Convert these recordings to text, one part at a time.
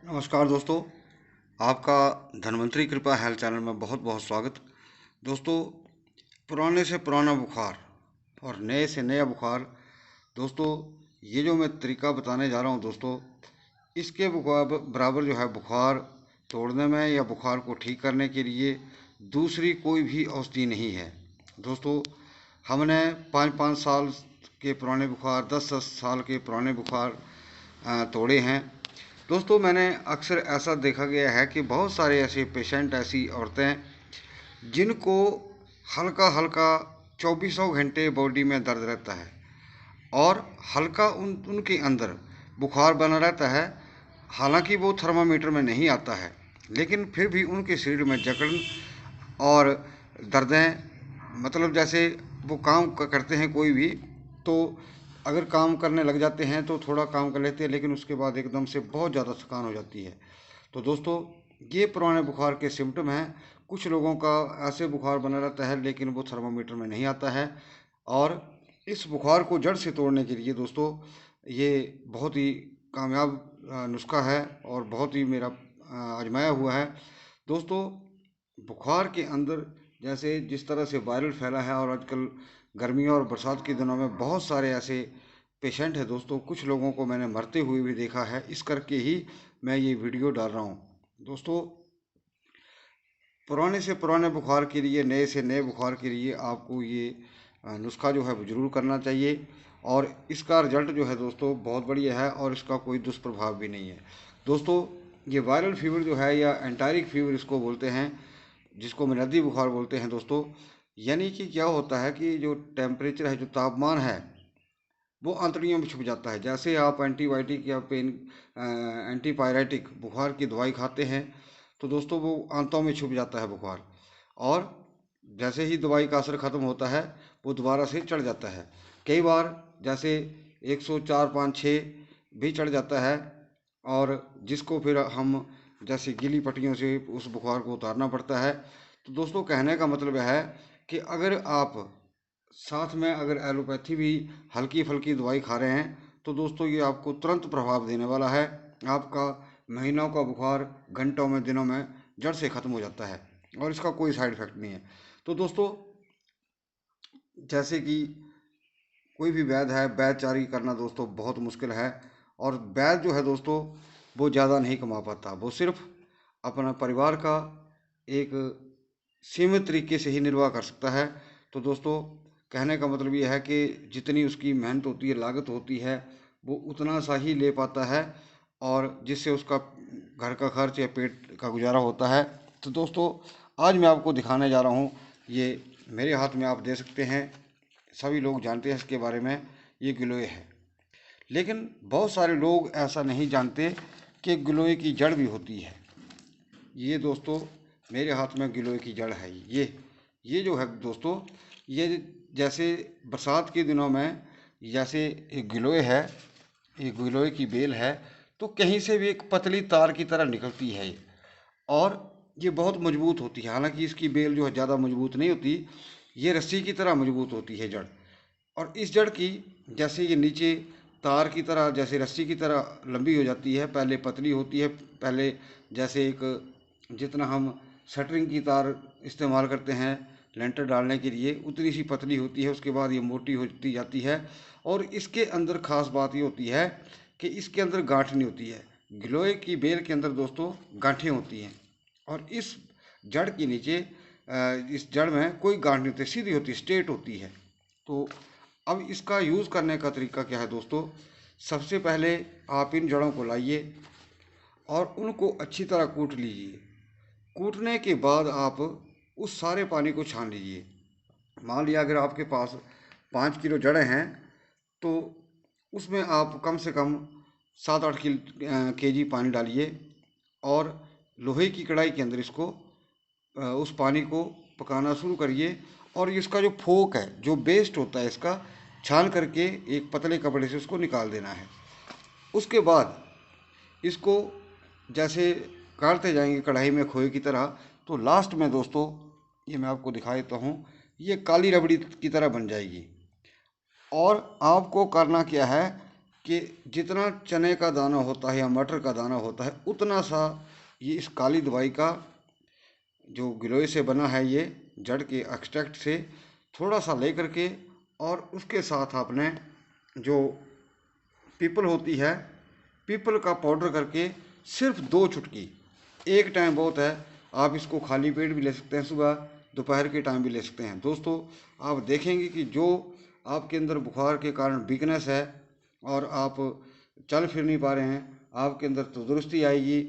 नमस्कार दोस्तों, आपका धन्वंतरी कृपा हेल्थ चैनल में बहुत बहुत स्वागत। दोस्तों, पुराने से पुराना बुखार और नए से नया बुखार, दोस्तों ये जो मैं तरीका बताने जा रहा हूँ दोस्तों, इसके बराबर जो है बुखार तोड़ने में या बुखार को ठीक करने के लिए दूसरी कोई भी औषधि नहीं है। दोस्तों, हमने 5-5 साल के पुराने बुखार, 10-10 साल के पुराने बुखार तोड़े हैं। दोस्तों, मैंने अक्सर ऐसा देखा गया है कि बहुत सारे ऐसे पेशेंट, ऐसी औरतें जिनको हल्का हल्का चौबीसों घंटे बॉडी में दर्द रहता है और हल्का उनके अंदर बुखार बना रहता है। हालांकि वो थर्मामीटर में नहीं आता है, लेकिन फिर भी उनके शरीर में जकड़न और दर्दें, मतलब जैसे वो काम करते हैं कोई भी, तो अगर काम करने लग जाते हैं तो थोड़ा काम कर लेते हैं, लेकिन उसके बाद एकदम से बहुत ज़्यादा थकान हो जाती है। तो दोस्तों, ये पुराने बुखार के सिम्टम हैं। कुछ लोगों का ऐसे बुखार बना रहता है लेकिन वो थर्मामीटर में नहीं आता है। और इस बुखार को जड़ से तोड़ने के लिए दोस्तों, ये बहुत ही कामयाब नुस्खा है और बहुत ही मेरा आजमाया हुआ है। दोस्तों, बुखार के अंदर जैसे जिस तरह से वायरल फैला है, और आजकल गर्मियों और बरसात के दिनों में बहुत सारे ऐसे पेशेंट हैं दोस्तों, कुछ लोगों को मैंने मरते हुए भी देखा है। इस करके ही मैं ये वीडियो डाल रहा हूँ। दोस्तों, पुराने से पुराने बुखार के लिए, नए से नए बुखार के लिए आपको ये नुस्खा जो है वो ज़रूर करना चाहिए। और इसका रिजल्ट जो है दोस्तों बहुत बढ़िया है और इसका कोई दुष्प्रभाव भी नहीं है। दोस्तों, ये वायरल फीवर जो है, या एंटारिक फीवर इसको बोलते हैं, जिसको मियादी बुखार बोलते हैं दोस्तों, यानी कि क्या होता है कि जो टेम्परेचर है, जो तापमान है, वो आंतड़ियों में छुप जाता है। जैसे आप एंटीबायोटिक या एंटीपायरेटिक बुखार की दवाई खाते हैं, तो दोस्तों वो आंतों में छुप जाता है बुखार, और जैसे ही दवाई का असर ख़त्म होता है वो दोबारा से चढ़ जाता है। कई बार जैसे 104, 5, 6 भी चढ़ जाता है, और जिसको फिर हम जैसे गीली पट्टियों से उस बुखार को उतारना पड़ता है। तो दोस्तों, कहने का मतलब है कि अगर आप साथ में अगर एलोपैथी भी हल्की फुल्की दवाई खा रहे हैं, तो दोस्तों ये आपको तुरंत प्रभाव देने वाला है। आपका महीनों का बुखार घंटों में, दिनों में जड़ से ख़त्म हो जाता है और इसका कोई साइड इफ़ेक्ट नहीं है। तो दोस्तों, जैसे कि कोई भी वैद्य है, वैद्यचारी करना दोस्तों बहुत मुश्किल है। और वैद्य जो है दोस्तों, वो ज़्यादा नहीं कमा पाता, वो सिर्फ अपना परिवार का एक सीमित तरीके से ही निर्वाह कर सकता है। तो दोस्तों, कहने का मतलब ये है कि जितनी उसकी मेहनत होती है, लागत होती है, वो उतना सा ही ले पाता है, और जिससे उसका घर का खर्च या पेट का गुजारा होता है। तो दोस्तों, आज मैं आपको दिखाने जा रहा हूँ, ये मेरे हाथ में आप दे सकते हैं, सभी लोग जानते हैं इसके बारे में, ये गिलोय है। लेकिन बहुत सारे लोग ऐसा नहीं जानते कि गिलोय की जड़ भी होती है। ये दोस्तों, मेरे हाथ में गिलोय की जड़ है। ये जो है दोस्तों, ये जैसे बरसात के दिनों में, जैसे एक गिलोय है, ये गिलोय की बेल है, तो कहीं से भी एक पतली तार की तरह निकलती है ये, और ये बहुत मजबूत होती है। हालांकि इसकी बेल जो है ज़्यादा मजबूत नहीं होती, ये रस्सी की तरह मजबूत होती है जड़। और इस जड़ की, जैसे ये नीचे तार की तरह, जैसे रस्सी की तरह लंबी हो जाती है, पहले पतली होती है। पहले जैसे एक, जितना हम शटरिंग की तार इस्तेमाल करते हैं लेंटर डालने के लिए, उतनी सी पतली होती है। उसके बाद ये मोटी होती जाती है। और इसके अंदर ख़ास बात ये होती है कि इसके अंदर गांठ नहीं होती है। गिलोय की बेल के अंदर दोस्तों गांठें होती हैं, और इस जड़ के नीचे, इस जड़ में कोई गांठ नहीं होती, सीधी होती, स्ट्रेट होती है। तो अब इसका यूज़ करने का तरीका क्या है दोस्तों, सबसे पहले आप इन जड़ों को लाइए और उनको अच्छी तरह कूट लीजिए। कूटने के बाद आप उस सारे पानी को छान लीजिए। मान लिया अगर आपके पास 5 किलो जड़ें हैं, तो उसमें आप कम से कम 7-8 केजी पानी डालिए, और लोहे की कढ़ाई के अंदर इसको, उस पानी को पकाना शुरू करिए। और इसका जो फोक है, जो बेस्ट होता है इसका, छान करके एक पतले कपड़े से उसको निकाल देना है। उसके बाद इसको जैसे काढ़ते जाएंगे कढ़ाई में खोए की तरह, तो लास्ट में दोस्तों, ये मैं आपको दिखा देता हूँ, ये काली रबड़ी की तरह बन जाएगी। और आपको करना क्या है कि जितना चने का दाना होता है या मटर का दाना होता है उतना सा ये इस काली दवाई का जो गिलोय से बना है, ये जड़ के एक्सट्रैक्ट से थोड़ा सा ले करके और उसके साथ आपने जो पीपल होती है, पीपल का पाउडर करके सिर्फ 2 चुटकी, एक टाइम बहुत है। आप इसको खाली पेट भी ले सकते हैं, सुबह दोपहर के टाइम भी ले सकते हैं। दोस्तों आप देखेंगे कि जो आपके अंदर बुखार के कारण वीकनेस है और आप चल फिर नहीं पा रहे हैं, आपके अंदर तंदुरुस्ती आएगी,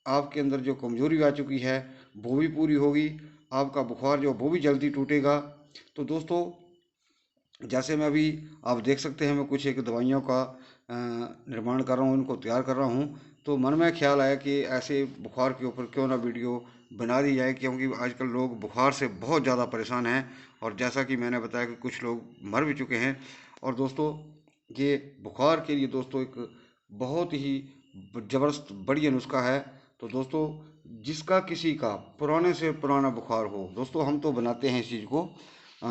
आपके अंदर जो कमजोरी आ चुकी है वो भी पूरी होगी, आपका बुखार जो वो भी जल्दी टूटेगा। तो दोस्तों जैसे मैं अभी आप देख सकते हैं, मैं कुछ एक दवाइयों का निर्माण कर रहा हूँ, उनको तैयार कर रहा हूँ। तो मन में ख्याल आया कि ऐसे बुखार के ऊपर क्यों ना वीडियो बना दी जाए, क्योंकि आजकल लोग बुखार से बहुत ज़्यादा परेशान हैं और जैसा कि मैंने बताया कि कुछ लोग मर भी चुके हैं। और दोस्तों ये बुखार के लिए दोस्तों एक बहुत ही ज़बरदस्त बढ़िया नुस्खा है। तो दोस्तों जिसका किसी का पुराने से पुराना बुखार हो, दोस्तों हम तो बनाते हैं इस चीज़ को,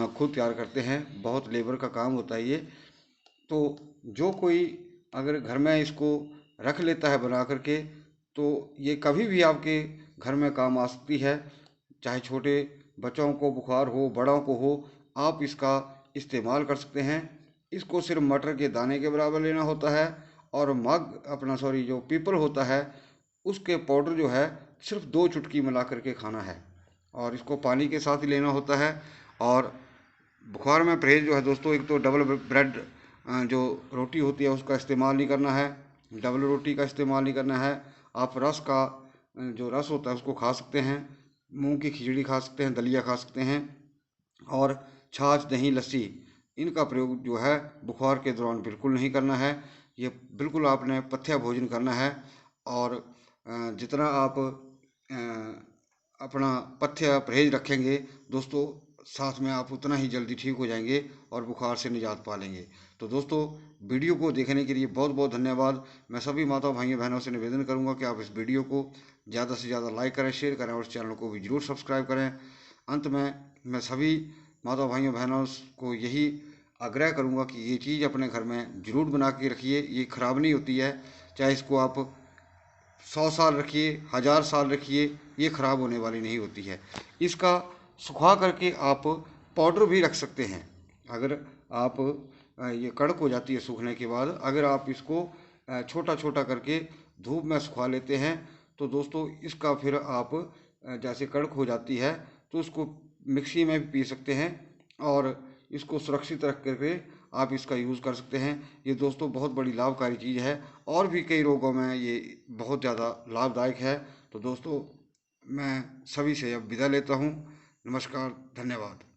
खुद तैयार करते हैं, बहुत लेबर का काम होता है ये। तो जो कोई अगर घर में इसको रख लेता है बना करके, तो ये कभी भी आपके घर में काम आ सकती है। चाहे छोटे बच्चों को बुखार हो, बड़ों को हो, आप इसका इस्तेमाल कर सकते हैं। इसको सिर्फ मटर के दाने के बराबर लेना होता है और मग अपना सॉरी जो पीपल होता है उसके पाउडर जो है सिर्फ 2 चुटकी मिला करके खाना है और इसको पानी के साथ ही लेना होता है। और बुखार में परहेज जो है दोस्तों, एक तो डबल ब्रेड जो रोटी होती है उसका इस्तेमाल नहीं करना है, डबल रोटी का इस्तेमाल नहीं करना है। आप रस का जो रस होता है उसको खा सकते हैं, मूंग की खिचड़ी खा सकते हैं, दलिया खा सकते हैं और छाछ दही लस्सी इनका प्रयोग जो है बुखार के दौरान बिल्कुल नहीं करना है। ये बिल्कुल आपने पथ्य भोजन करना है और जितना आप अपना पथ्य परहेज रखेंगे दोस्तों, साथ में आप उतना ही जल्दी ठीक हो जाएंगे और बुखार से निजात पा लेंगे। तो दोस्तों वीडियो को देखने के लिए बहुत बहुत धन्यवाद। मैं सभी माता भाइयों बहनों से निवेदन करूंगा कि आप इस वीडियो को ज़्यादा से ज़्यादा लाइक करें, शेयर करें और इस चैनल को भी जरूर सब्सक्राइब करें। अंत में मैं सभी माता भाइयों बहनों को यही आग्रह करूंगा कि ये चीज़ अपने घर में ज़रूर बना के रखिए, ये ख़राब नहीं होती है। चाहे इसको आप 100 साल रखिए, 1000 साल रखिए, ये ख़राब होने वाली नहीं होती है। इसका सुखा करके आप पाउडर भी रख सकते हैं। अगर आप ये कड़क हो जाती है सूखने के बाद, अगर आप इसको छोटा छोटा करके धूप में सुखा लेते हैं तो दोस्तों इसका फिर आप जैसे कड़क हो जाती है तो उसको मिक्सी में भी पी सकते हैं और इसको सुरक्षित रख करके आप इसका यूज़ कर सकते हैं। ये दोस्तों बहुत बड़ी लाभकारी चीज़ है और भी कई रोगों में ये बहुत ज़्यादा लाभदायक है। तो दोस्तों मैं सभी से अब विदा लेता हूँ। नमस्कार, धन्यवाद।